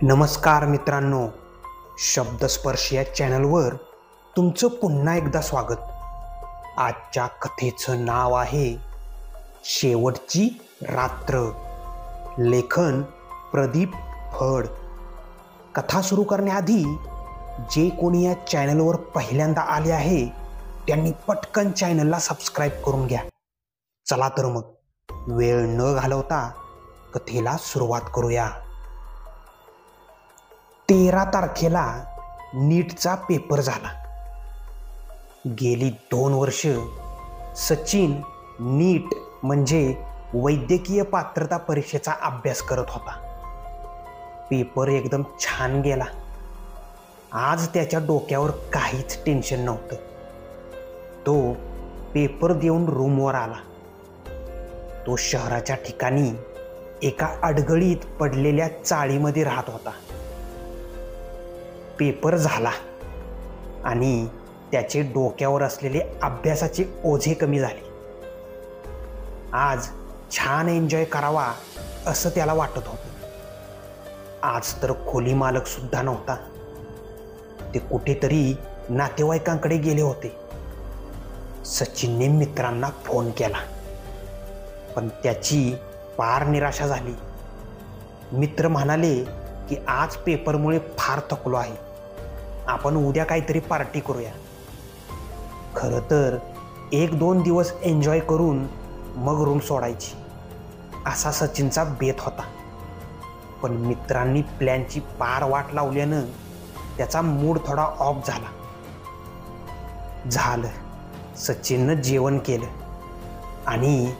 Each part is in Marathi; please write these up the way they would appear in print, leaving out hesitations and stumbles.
नमस्कार मित्रांनो, शब्दस्पर्श या चॅनलवर तुमचं पुन्हा एकदा स्वागत. आजच्या कथेचं नाव आहे शेवटची रात्र. लेखन प्रदीप फड. कथा सुरू करण्याआधी जे कोणी या चॅनलवर पहिल्यांदा आले आहे त्यांनी पटकन चॅनलला सबस्क्राईब करून घ्या. चला तर मग वेळ न घालवता कथेला सुरुवात करूया. 13 तारखेला नीटचा पेपर झाला. गेली 2 वर्ष सचिन नीट म्हणजे वैद्यकीय पात्रता परीक्षेचा अभ्यास करत होता. पेपर एकदम छान गेला. आज त्याच्या डोक्यावर काहीच टेन्शन नव्हतं. तो पेपर देऊन रूमवर आला. तो शहराच्या ठिकाणी एका अडगळीत पडलेल्या चाळीमध्ये राहत होता. पेपर झाला आणि त्याचे डोक्यावर असलेले अभ्यासाचे ओझे कमी झाले. आज छान एन्जॉय करावा असं त्याला वाटत होतं. आज तर खोली मालक सुद्धा नव्हता. ते कुठेतरी नातेवाईकांकडे गेले होते. सचिनने मित्रांना फोन केला, पण त्याची फार निराशा झाली. मित्र म्हणाले की आज पेपरमुळे फार थकलो आहे, आपण उद्या काहीतरी पार्टी करूया. खरं तर 1-2 दिवस एन्जॉय करून मग रूम सोडायची असा सचिनचा बेत होता. पण मित्रांनी प्लॅनची पार वाट लावल्यानं त्याचा मूड थोडा ऑफ झाला. सचिननं जेवण केलं आणि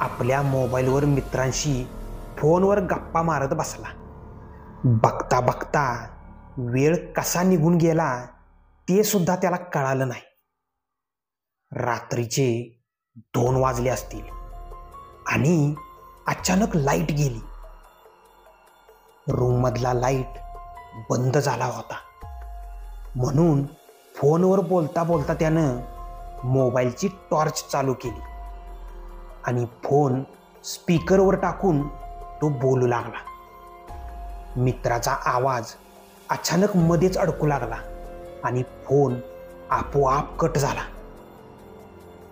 आपल्या मोबाईलवर मित्रांशी फोनवर गप्पा मारत बसला. बघता बघता वेळ कसा निघून गेला ते सुद्धा त्याला कळालं नाही. रात्रीचे 2 वाजले असतील आणि अचानक लाईट गेली. रूममधला लाईट बंद झाला होता. म्हणून फोनवर बोलता बोलता त्यानं मोबाईलची टॉर्च चालू केली आणि फोन स्पीकरवर टाकून तो बोलू लागला. मित्राचा आवाज अचानक मध्येच अडकू लागला आणि फोन आपोआप कट झाला.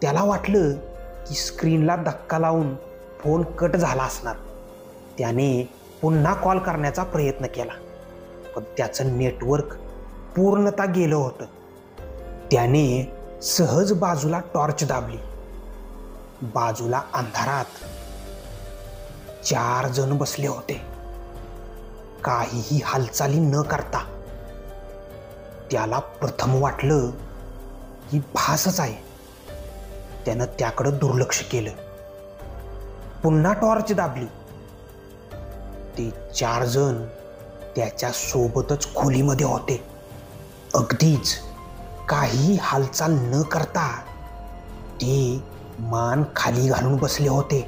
त्याला वाटलं की स्क्रीनला धक्का लावून फोन कट झाला असणार. त्याने पुन्हा कॉल करण्याचा प्रयत्न केला, पण त्याचं नेटवर्क पूर्णतः गेलं होतं. त्याने सहज बाजूला टॉर्च दाबली. बाजूला अंधारात 4 जण बसले होते, काहीही हालचाली न करता. त्याला प्रथम वाटलं की भासच आहे. त्यानं त्याकडं दुर्लक्ष केलं. पुन्हा टॉर्च दाबली. ते 4 जण त्याच्या सोबतच खोलीमध्ये होते. अगदीच काही हालचाल न करता ते मान खाली घालून बसले होते.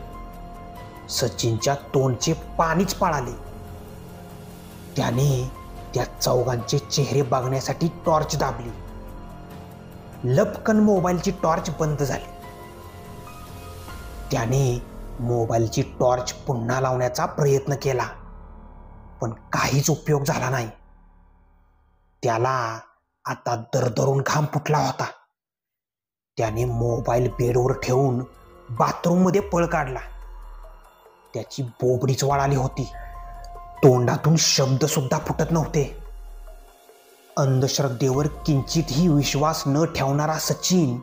सचिनच्या तोंडचे पाणीच पळाले. त्याने त्या चौघांचे चेहरे बघण्यासाठी टॉर्च दाबली. लपकन मोबाईलची टॉर्च बंद झाली. त्याने मोबाईलची टॉर्च पुन्हा लावण्याचा प्रयत्न केला, पण काहीच उपयोग झाला नाही. त्याला आता दरदरून घाम फुटला होता. त्याने मोबाईल बेडवर ठेवून बाथरूममध्ये पळ काढला. त्याची बोबडीच वळाली होती. तोंडातून शब्द सुद्धा फुटत नव्हते. अंधश्रद्धेवर किंचितही विश्वास न ठेवणारा सचिन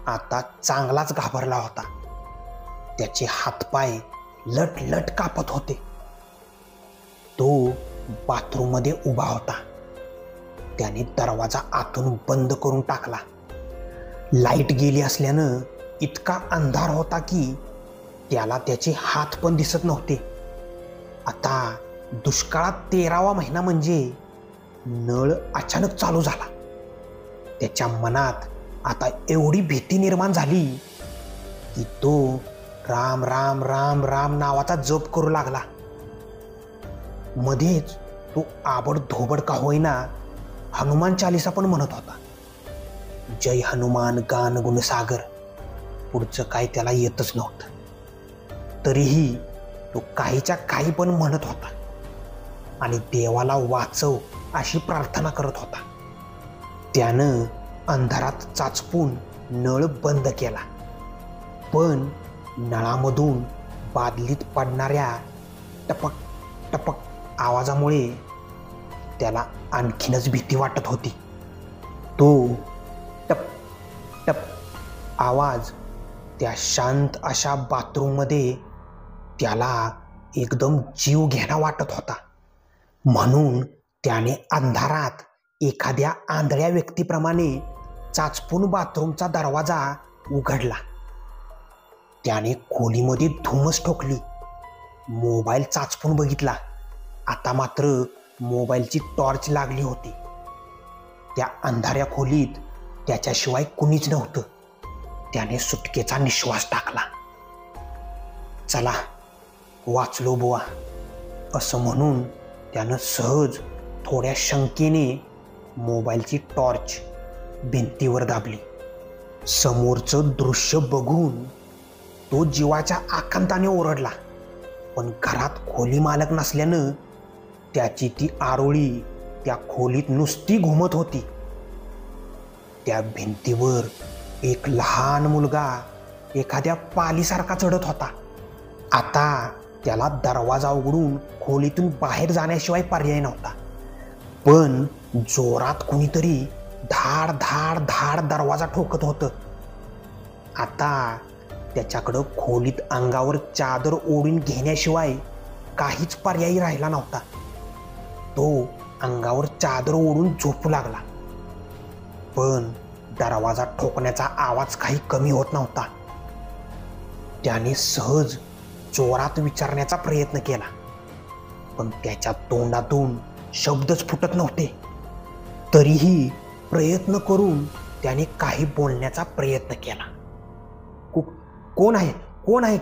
आता चांगलाच घाबरला होता. त्याचे हातपाय लट कापत होते. तो बाथरूममध्ये उभा होता. त्याने दरवाजा आतून बंद करून टाकला. लाईट गेली असल्यानं इतका अंधार होता की त्याला त्याचे हात पण दिसत नव्हते. आता दुष्काळात 13वा महिना म्हणजे नळ अचानक चालू झाला. त्याच्या मनात आता एवढी भीती निर्माण झाली की तो राम राम राम राम नावाचा जप करू लागला. मध्येच तो आबडधोबड का होईना हनुमान चालीसा पण म्हणत होता. जय हनुमान गान गुणसागर. पुढचं काय त्याला येतच नव्हतं. तरीही तो काहीच्या काही पण म्हणत होता. आणि देवाला वाचव अशी प्रार्थना करत होता. त्यानं अंधारात चाचपून नळ बंद केला, पण नळामधून बादलीत पडणाऱ्या टपक टपक आवाजामुळे त्याला आणखीनच भीती वाटत होती. तो टप टप आवाज त्या शांत अशा बाथरूममध्ये त्याला एकदम जीव घेणा वाटत होता. म्हणून त्याने अंधारात एखाद्या आंधळ्या व्यक्तीप्रमाणे चाचपून बाथरूमचा दरवाजा उघडला. त्याने खोलीमध्ये धुमस ठोकली. मोबाईल चाचपून बघितला. आता मात्र मोबाईलची टॉर्च लागली होती. त्या अंधाऱ्या खोलीत त्याच्याशिवाय कुणीच नव्हतं. त्याने सुटकेचा निश्वास टाकला. चला, वाचलो बुवा, असं म्हणून त्यानं सहज थोड्या शंकेने मोबाईलची टॉर्च भिंतीवर दाबली. समोरचं दृश्य बघून तो जीवाच्या आकांताने ओरडला, पण घरात खोली मालक नसल्यानं त्याची ती आरोळी त्या खोलीत नुसती घुमत होती. त्या भिंतीवर एक लहान मुलगा एखाद्या पालीसारखा चढत होता. आता त्याला दरवाजा उघडून खोलीतून बाहेर जाण्याशिवाय पर्याय नव्हता. पण जोरात कुणीतरी धाड धाड धाड दरवाजा ठोकत होतं. आता त्याच्याकडं खोलीत अंगावर चादर ओढून घेण्याशिवाय काहीच पर्याय राहिला नव्हता. तो अंगावर चादर ओढून झोपू लागला. पण दरवाजा ठोकण्याचा आवाज काही कमी होत नव्हता. त्याने सहज जोरात विचारण्याचा प्रयत्न केला, पण त्याच्या तोंडातून शब्दच फुटत नव्हते. तरीही प्रयत्न करून त्याने काही बोलण्याचा प्रयत्न केला. कोण आहे, कोण आहे?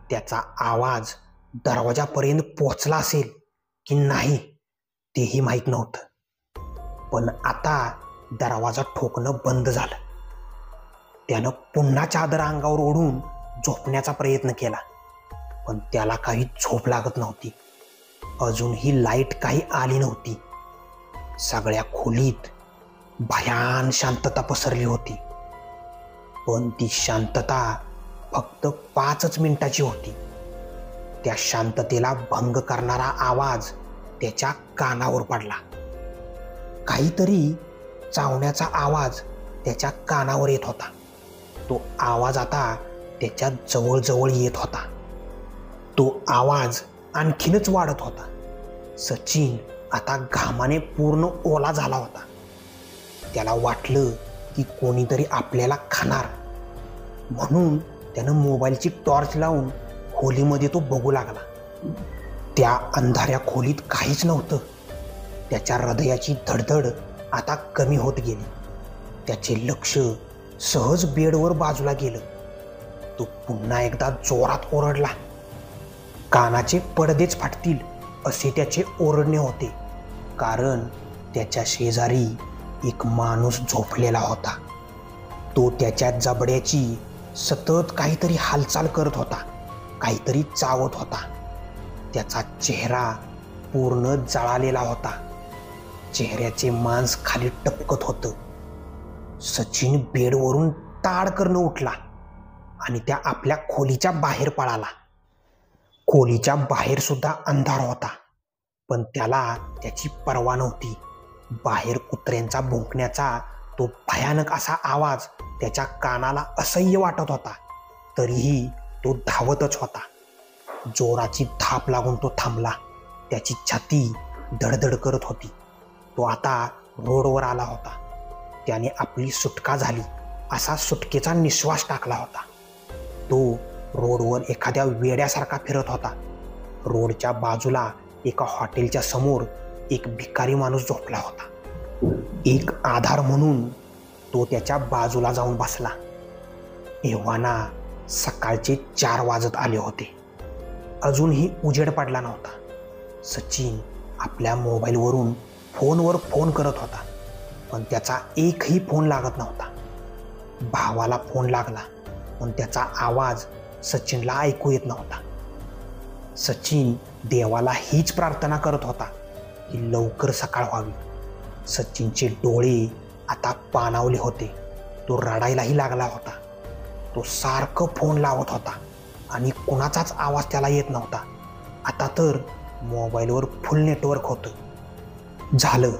त्याचा आवाज दरवाजापर्यंत पोहोचला असेल की नाही तेही माहीत नव्हतं. पण आता दरवाजा ठोकणं बंद झालं. त्यानं पुन्हा चादर अंगावर ओढून झोपण्याचा प्रयत्न केला, पण त्याला काही झोप लागत नव्हती. अजूनही लाईट काही आली नव्हती. सगळ्या खोलीत भयान शांतता पसरली होती. पण ती शांतता फक्त 5 मिनिटाची होती. त्या शांततेला भंग करणारा आवाज त्याच्या कानावर पडला. काहीतरी चावण्याचा आवाज त्याच्या कानावर येत होता. तो आवाज आता त्याच्या जवळजवळ येत होता. तो आवाज आणखीनच वाढत होता. सचिन आता घामाने पूर्ण ओला झाला होता. त्याला वाटलं की कोणीतरी आपल्याला खाणार, म्हणून त्यानं मोबाईलची टॉर्च लावून खोलीमध्ये तो बघू लागला. त्या अंधाऱ्या खोलीत काहीच नव्हतं. त्याच्या हृदयाची धडधड आता कमी होत गेली. त्याचे लक्ष सहज बेडवर बाजूला गेलं. तो पुन्हा एकदा जोरात ओरडला. कानाचे पडदेच फाटतील असे त्याचे ओरडणे होते, कारण त्याच्या शेजारी एक माणूस झोपलेला होता. तो त्याच्या जबड्याची सतत काहीतरी हालचाल करत होता, काहीतरी चावत होता. त्याचा चेहरा पूर्ण जळालेला होता. चेहऱ्याचे मांस खाली टपकत होतं. सचिन बेडवरून ताडकन उठला आणि त्या आपल्या खोलीच्या बाहेर पळाला. खोलीच्या बाहेर सुद्धा अंधार होता, पण त्याला त्याची पर्वा नव्हती. बाहेर कुत्र्यांचा भुंकण्याचा तो भयानक असा आवाज त्याच्या कानाला असह्य वाटत होता. तरीही तो धावतच होता. जोराची धाप लागून तो थांबला. त्याची छाती धडधड करत होती. तो आता रोडवर आला होता. त्याने आपली सुटका झाली असा सुटकेचा निश्वास टाकला होता. तो रोडवर एखाद्या वेड्यासारखा फिरत होता. रोडच्या बाजूला एका हॉटेलच्या समोर एक भिकारी माणूस झोपला होता. एक आधार म्हणून तो त्याच्या बाजूला जाऊन बसला. एव्हाना सकाळचे 4 वाजत आले होते. अजूनही उजेड पडला नव्हता. सचिन आपल्या मोबाईलवरून फोनवर फोन करत होता, पण त्याचा एकही फोन लागत नव्हता. भावाला फोन लागला, पण त्याचा आवाज सचिनला ऐकू येत नव्हता. सचिन देवाला हीच प्रार्थना करत होता की लवकर सकाळ व्हावी. सचिनचे डोळे आता पाणावले होते. तो रडायलाही लागला होता. तो सारखं फोन लावत होता आणि कुणाचाच आवाज त्याला येत नव्हता. आता तर मोबाईलवर फुल नेटवर्क होतं. झालं,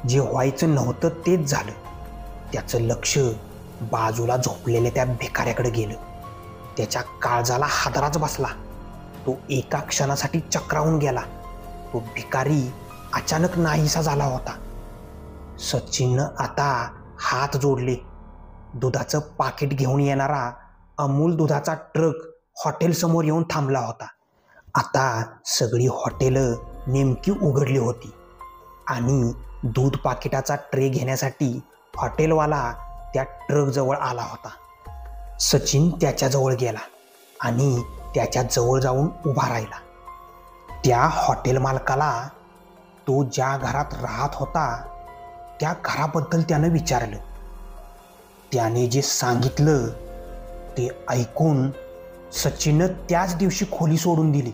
जे व्हायचं नव्हतं तेच झालं. त्याचं लक्ष बाजूला झोपलेल्या त्या भिकाऱ्याकडे गेलं. त्याच्या काळजाला हादराच बसला. तो एका क्षणासाठी चक्रावून गेला. तो भिकारी अचानक नाहीसा झाला होता. सचिननं आता हात जोडले. दुधाचं पाकिट घेऊन येणारा अमूल दुधाचा ट्रक हॉटेलसमोर येऊन थांबला होता. आता सगळी हॉटेलं नेमकी उघडली होती आणि दूध पाकिटाचा ट्रे घेण्यासाठी हॉटेलवाला त्या ट्रकजवळ आला होता. सचिन त्याच्याजवळ गेला आणि त्याच्याजवळ जाऊन उभा राहिला. त्या हॉटेल मालकाला तो ज्या घरात राहत होता त्या घराबद्दल त्यानं विचारलं. त्याने जे सांगितलं ते ऐकून सचिननं त्याच दिवशी खोली सोडून दिली.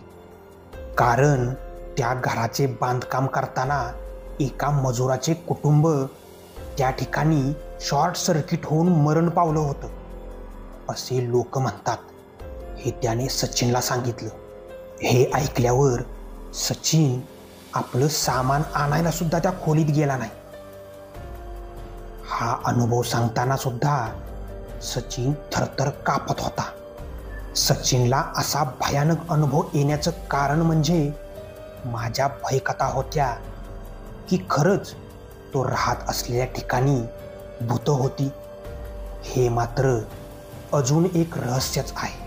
कारण त्या घराचे बांधकाम करताना एका मजुराचे कुटुंब त्या ठिकाणी शॉर्ट सर्किट होऊन मरण पावलं होतं असे लोक म्हणतात. हे त्याने सचिनला सांगितलं. हे ऐकल्यावर सचिन आपलं सामान आणायला सुद्धा त्या खोलीत गेला नाही. हा अनुभव सांगताना सुद्धा सचिन थरथर कापत होता. सचिनला असा भयानक अनुभव येण्याचं कारण म्हणजे माझ्या भयकथा होत्या की खरंच तो राहत असलेल्या ठिकाणी भूतं होती. हे मात्र अजून एक रहस्यच आहे.